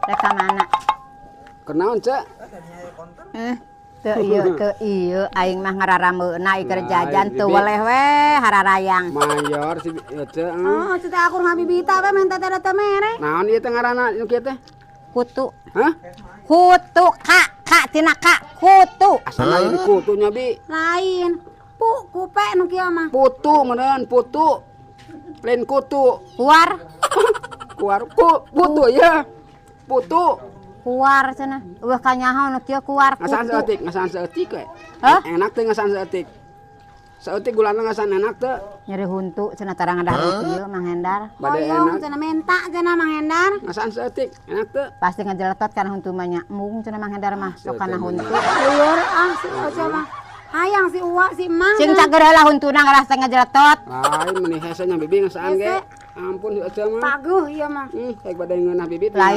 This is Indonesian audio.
Rek ka mana? Kenaon, Cek? Teu ieu aing mah ngararameuna ieu jajan teu Bibi. weleh we hararayang. Mayor si Cek. Oh, cerita aku ngabibita we minta teh teh mere. Naon ieu teh ngaranna nu kieu teh? Kutu. Hah? Kutu kak tina kak kutu. Asal aya di kutunya, Bi. Lain. Kupe nu kieu mah. Putu meureun, putu. Lain kutu. Kuar. Kuar putu ya. Putu. Kuar cenah. Eueuh kanyaho nu kieu kuar Ngasan kutu. seeutik we. Hah? Enak teh ngasan seeutik. Seeutik gulana ngasan enak teh. Nyeri huntu cenah tarang ngadah kieu Mang Hendar. Bade Hoyong enak. cenah menta cenah Mang Hendar. Ngasan seeutik, enak teh. Pasti ngejeletot kana huntu mah nya. Mung cenah Mang Hendar mah sok kana huntu. Lieur si Oce mah. Hayang si Uwa si Mang. Cing cager heula huntuna ngarasa ngejeletot. Lain meuni hese nya bibi ngasaan ge. Ampun si Oce mah. Paguh ieu mah. Kayak bade ngeunah bibi teh. Lain